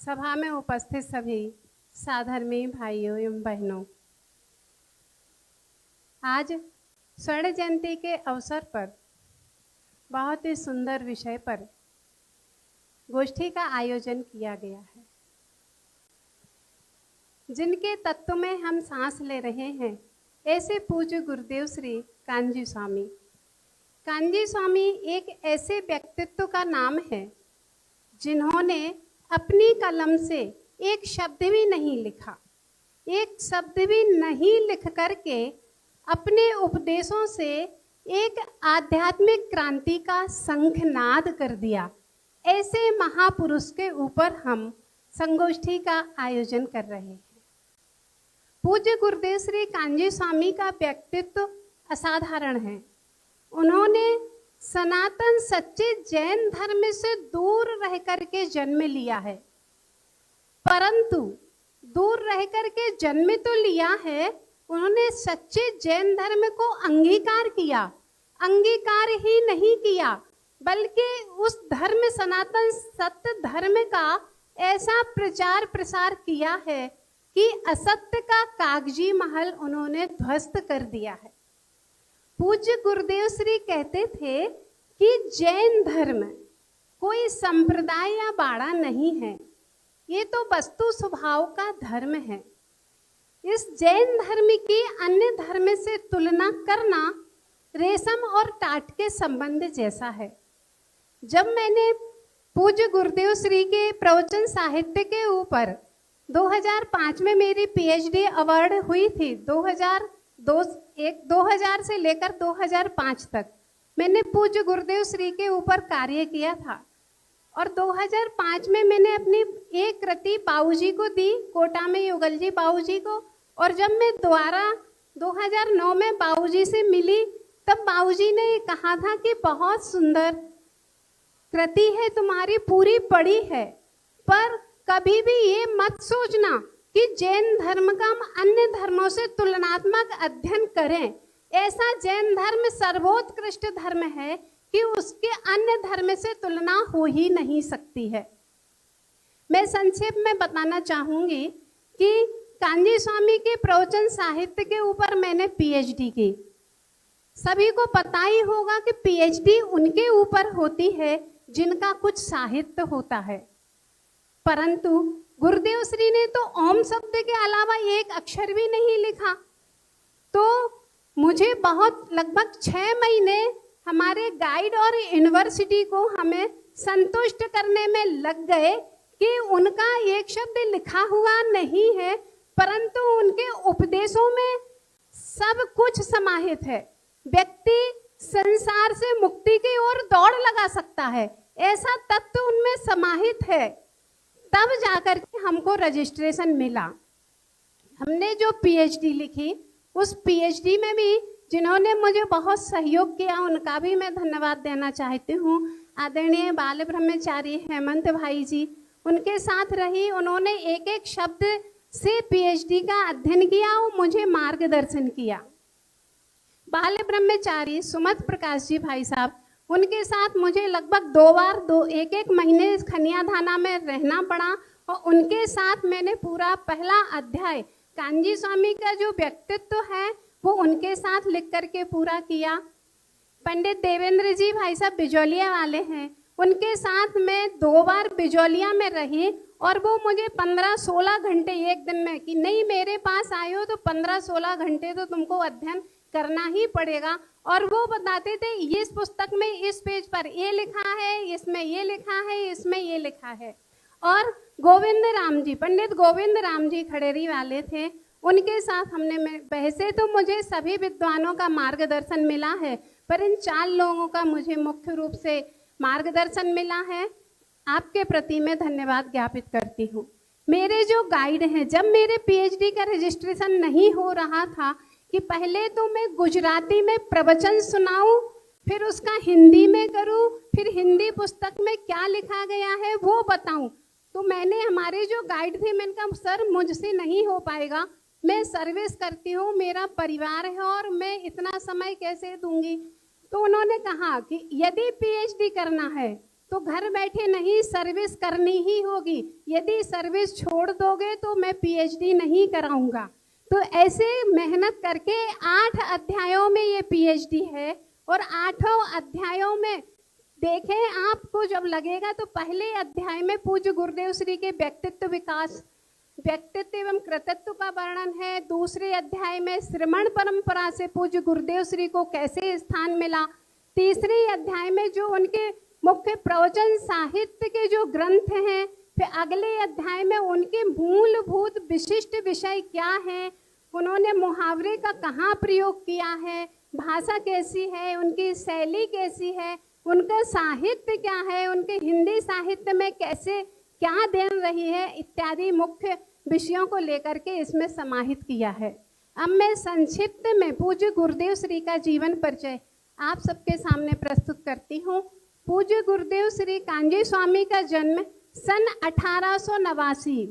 सभा में उपस्थित सभी साधर्मी भाइयों एवं बहनों, आज स्वर्ण जयंती के अवसर पर बहुत ही सुंदर विषय पर गोष्ठी का आयोजन किया गया है। जिनके तत्व में हम सांस ले रहे हैं, ऐसे पूज्य गुरुदेव श्री कान्जी स्वामी। कान्जी स्वामी एक ऐसे व्यक्तित्व का नाम है जिन्होंने अपनी कलम से एक शब्द भी नहीं लिखा, एक शब्द भी नहीं लिख करके अपने उपदेशों से एक आध्यात्मिक क्रांति का शंखनाद कर दिया। ऐसे महापुरुष के ऊपर हम संगोष्ठी का आयोजन कर रहे हैं। पूज्य गुरुदेव श्री कान्जी स्वामी का व्यक्तित्व असाधारण है। उन्होंने सनातन सच्चे जैन धर्म से दूर रह करके जन्म लिया है, परंतु दूर रह करके जन्म तो लिया है, उन्होंने सच्चे जैन धर्म को अंगीकार किया। अंगीकार ही नहीं किया, बल्कि उस धर्म सनातन सत्य धर्म का ऐसा प्रचार प्रसार किया है कि असत्य का कागजी महल उन्होंने ध्वस्त कर दिया है। पूज्य गुरुदेव श्री कहते थे कि जैन धर्म कोई संप्रदाय या बाड़ा नहीं है, ये तो वस्तु स्वभाव का धर्म है। इस जैन धर्म की अन्य धर्म से तुलना करना रेशम और टाट के संबंध जैसा है। जब मैंने पूज्य गुरुदेव श्री के प्रवचन साहित्य के ऊपर 2005 में मेरी पीएचडी अवार्ड हुई थी, 2000 से लेकर 2005 तक मैंने पूज्य गुरुदेव श्री के ऊपर कार्य किया था। और 2005 में मैंने अपनी एक कृति बाबूजी को दी, कोटा में युगल जी बाबूजी को। और जब मैं दोबारा 2009 में बाबूजी से मिली, तब बाबूजी ने कहा था कि बहुत सुंदर कृति है तुम्हारी, पूरी पढ़ी है, पर कभी भी ये मत सोचना कि जैन धर्म का हम अन्य धर्मों से तुलनात्मक अध्ययन करें। ऐसा जैन धर्म सर्वोत्कृष्ट धर्म है कि उसके अन्य धर्म से तुलना हो ही नहीं सकती है। मैं संक्षेप में बताना चाहूंगी कि कान्जी स्वामी के प्रवचन साहित्य के ऊपर मैंने पीएचडी की। सभी को पता ही होगा कि पीएचडी उनके ऊपर होती है जिनका कुछ साहित्य होता है, परंतु गुरुदेव श्री ने तो ओम शब्द के अलावा एक अक्षर भी नहीं लिखा। तो मुझे बहुत लगभग 6 महीने हमारे गाइड और यूनिवर्सिटी को हमें संतुष्ट करने में लग गए कि उनका एक शब्द लिखा हुआ नहीं है, परंतु उनके उपदेशों में सब कुछ समाहित है। व्यक्ति संसार से मुक्ति की ओर दौड़ लगा सकता है, ऐसा तत्व उनमें समाहित है। तब जाकर के हमको रजिस्ट्रेशन मिला। हमने जो पीएचडी लिखी, उस पीएचडी में भी जिन्होंने मुझे बहुत सहयोग किया, उनका भी मैं धन्यवाद देना चाहती हूँ। आदरणीय बाल ब्रह्मचारी हेमंत भाई जी, उनके साथ रही, उन्होंने एक एक शब्द से पीएचडी का अध्ययन किया और मुझे मार्गदर्शन किया। बाल ब्रह्मचारी सुमत प्रकाश जी भाई साहब, उनके साथ मुझे लगभग 2 बार 1 महीने खनिया थाना में रहना पड़ा और उनके साथ मैंने पूरा पहला अध्याय कान्जी स्वामी का जो व्यक्तित्व है वो उनके साथ लिख करके पूरा किया। पंडित देवेंद्र जी भाई साहब बिजौलिया वाले हैं, उनके साथ मैं 2 बार बिजौलिया में रही और वो मुझे 15-16 घंटे एक दिन में कि नहीं मेरे पास आए हो तो 15-16 घंटे तो तुमको अध्ययन करना ही पड़ेगा। और वो बताते थे इस पुस्तक में इस पेज पर ये लिखा है, इसमें ये लिखा है, इसमें ये लिखा है। और गोविंद राम जी, पंडित गोविंद राम जी खड़ेरी वाले थे, उनके साथ हमने वैसे तो मुझे सभी विद्वानों का मार्गदर्शन मिला है, पर इन 4 लोगों का मुझे मुख्य रूप से मार्गदर्शन मिला है। आपके प्रति मैं धन्यवाद ज्ञापित करती हूँ। मेरे जो गाइड हैं, जब मेरे पीएचडी का रजिस्ट्रेशन नहीं हो रहा था कि पहले तो मैं गुजराती में प्रवचन सुनाऊं, फिर उसका हिंदी में करूं, फिर हिंदी पुस्तक में क्या लिखा गया है वो बताऊं, तो मैंने हमारे जो गाइड थे, मैंने कहा सर मुझसे नहीं हो पाएगा, मैं सर्विस करती हूँ, मेरा परिवार है और मैं इतना समय कैसे दूंगी। तो उन्होंने कहा कि यदि पीएचडी करना है तो घर बैठे नहीं, सर्विस करनी ही होगी। यदि सर्विस छोड़ दोगे तो मैं पीएचडी नहीं कराऊंगा। तो ऐसे मेहनत करके 8 अध्यायों में ये पीएचडी है, और 8 अध्यायों में देखें, आपको जब लगेगा तो पहले अध्याय में पूज्य गुरुदेव श्री के व्यक्तित्व विकास, व्यक्तित्व एवं कृतित्व का वर्णन है। दूसरे अध्याय में श्रमण परंपरा से पूज्य गुरुदेव श्री को कैसे स्थान मिला। तीसरे अध्याय में जो उनके मुख्य प्रवचन साहित्य के जो ग्रंथ हैं, फिर अगले अध्याय में उनके मूलभूत विशिष्ट विषय क्या हैं, उन्होंने मुहावरे का कहाँ प्रयोग किया है, भाषा कैसी है, उनकी शैली कैसी है, उनका साहित्य क्या है, उनके हिंदी साहित्य में कैसे क्या देन रही है, इत्यादि मुख्य विषयों को लेकर के इसमें समाहित किया है। अब मैं संक्षिप्त में पूज्य गुरुदेव श्री का जीवन परिचय आप सबके सामने प्रस्तुत करती हूँ। पूज्य गुरुदेव श्री कांजी स्वामी का जन्म सन 1889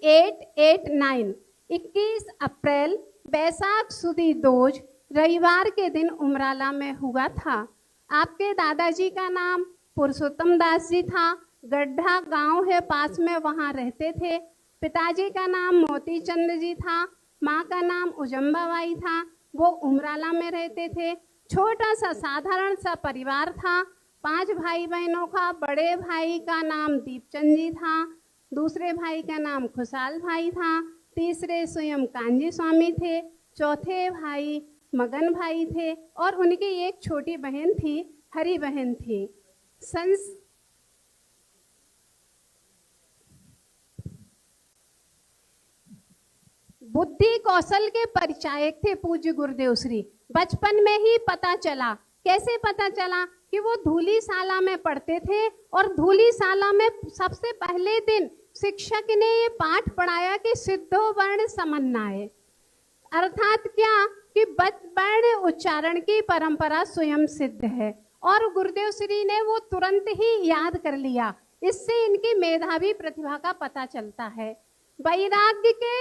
1889 21 अप्रैल बैसाख सुदी दोज रविवार के दिन उमराला में हुआ था। आपके दादाजी का नाम पुरुषोत्तम दास जी था। गड्ढा गांव है पास में, वहाँ रहते थे। पिताजी का नाम मोती चंद जी था। माँ का नाम उजम्बाबाई था। वो उमराला में रहते थे। छोटा सा साधारण सा परिवार था। 5 भाई बहनों का। बड़े भाई का नाम दीपचंद जी था, दूसरे भाई का नाम खुशहाल भाई था, तीसरे स्वयं कांजी स्वामी थे, चौथे भाई मगन भाई थे, और उनकी एक छोटी बहन थी, हरी बहन थी। बुद्धि कौशल के परिचायक थे पूज्य गुरुदेव श्री। बचपन में ही पता चला। कैसे पता चला? कि वो धूलीशाला में पढ़ते थे, और धूलीशाला में सबसे पहले दिन शिक्षक ने ये पाठ पढ़ाया कि सिद्धो वर्ण समन्वय, अर्थात क्या कि वर्ण उच्चारण की परंपरा स्वयं सिद्ध है, और गुरुदेव श्री ने वो तुरंत ही याद कर लिया। इससे इनकी मेधावी प्रतिभा का पता चलता है। वैराग्य के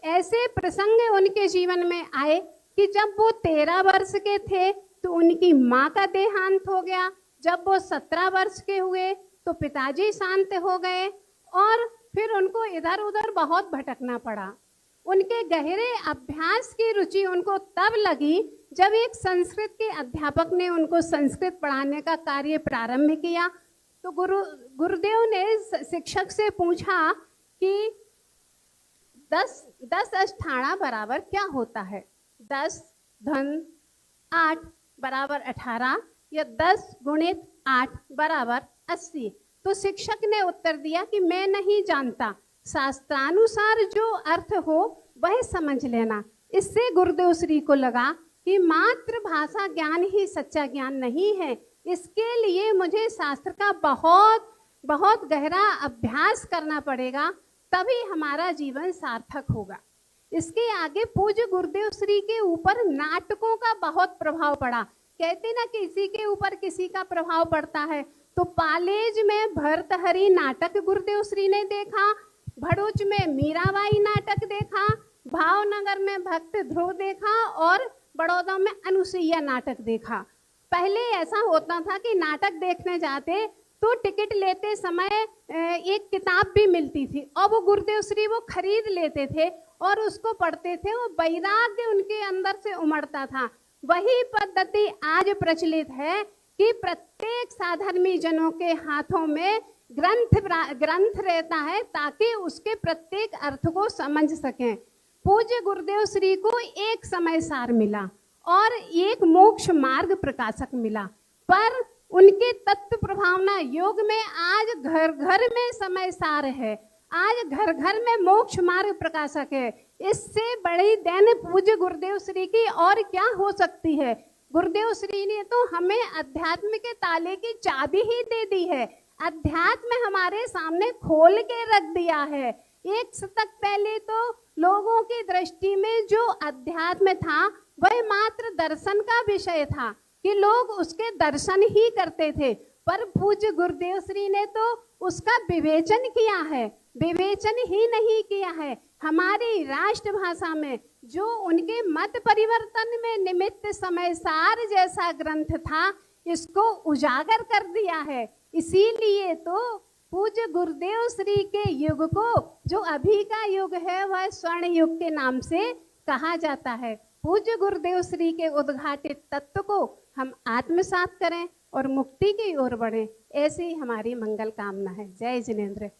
ऐसे प्रसंग उनके जीवन में आए कि जब वो 13 वर्ष के थे तो उनकी माँ का देहांत हो गया। जब वो 17 वर्ष के हुए तो पिताजी शांत हो गए, और फिर उनको इधर उधर बहुत भटकना पड़ा। उनके गहरे अभ्यास की रुचि उनको तब लगी जब एक संस्कृत के अध्यापक ने उनको संस्कृत पढ़ाने का कार्य प्रारंभ किया। तो गुरुदेव ने शिक्षक से पूछा कि 10 अष्ठाणा बराबर क्या होता है? 10 धन 8 बराबर 18, या 10 गुणित 8 बराबर 80। तो शिक्षक ने उत्तर दिया कि मैं नहीं जानता, शास्त्रानुसार जो अर्थ हो वह समझ लेना। इससे गुरुदेव श्री को लगा कि मातृभाषा ज्ञान ही सच्चा ज्ञान नहीं है, इसके लिए मुझे शास्त्र का बहुत बहुत गहरा अभ्यास करना पड़ेगा, तभी हमारा जीवन सार्थक होगा। इसके आगे पूज्य गुरुदेव श्री के ऊपर नाटकों का बहुत प्रभाव पड़ा। कहते ना किसी के ऊपर किसी का प्रभाव पड़ता है। तो पालेज में भर्तहरि नाटक गुरुदेव श्री ने देखा, भड़ोच में मीराबाई नाटक देखा, भावनगर में भक्त ध्रुव देखा, और बड़ौदा में अनुसुईया नाटक देखा। पहले ऐसा होता था कि नाटक देखने जाते तो टिकट लेते समय एक किताब भी मिलती थी, और वो गुरुदेव श्री वो खरीद लेते थे और उसको पढ़ते थे। वो वैराग्य उनके अंदर से उमड़ता था। वही पद्धति आज प्रचलित है कि प्रत्येक साधर्मी जनों के हाथों में ग्रंथ रहता है, ताकि उसके प्रत्येक अर्थ को समझ सकें। पूज्य गुरुदेव श्री को एक समय सार मिला और एक मोक्ष मार्ग प्रकाशक मिला, पर उनके तत्व प्रभावना योग में आज घर घर में समय सार है, आज घर घर में मोक्ष मार्ग प्रकाशक है। इससे बड़ी देन पूज्य गुरुदेव श्री की और क्या हो सकती है। गुरुदेव श्री ने तो हमें अध्यात्म के ताले की चाबी ही दे दी है, अध्यात्म हमारे सामने खोल के रख दिया है। एक शतक पहले तो लोगों की दृष्टि में जो अध्यात्म था वह मात्र दर्शन का विषय था, कि लोग उसके दर्शन ही करते थे, पर पूज्य गुरुदेव श्री ने तो उसका विवेचन किया है। विवेचन ही नहीं किया है, हमारी राष्ट्रभाषा में जो उनके मत परिवर्तन में निमित्त समय सार जैसा ग्रंथ था, इसको उजागर कर दिया है। इसीलिए तो पूज्य गुरुदेव श्री के युग को, जो अभी का युग है, वह स्वर्ण युग के नाम से कहा जाता है। पूज्य गुरुदेव श्री के उद्घाटित तत्व को हम आत्मसात करें और मुक्ति की ओर बढ़ें, ऐसी हमारी मंगल कामना है। जय जिनेंद्र।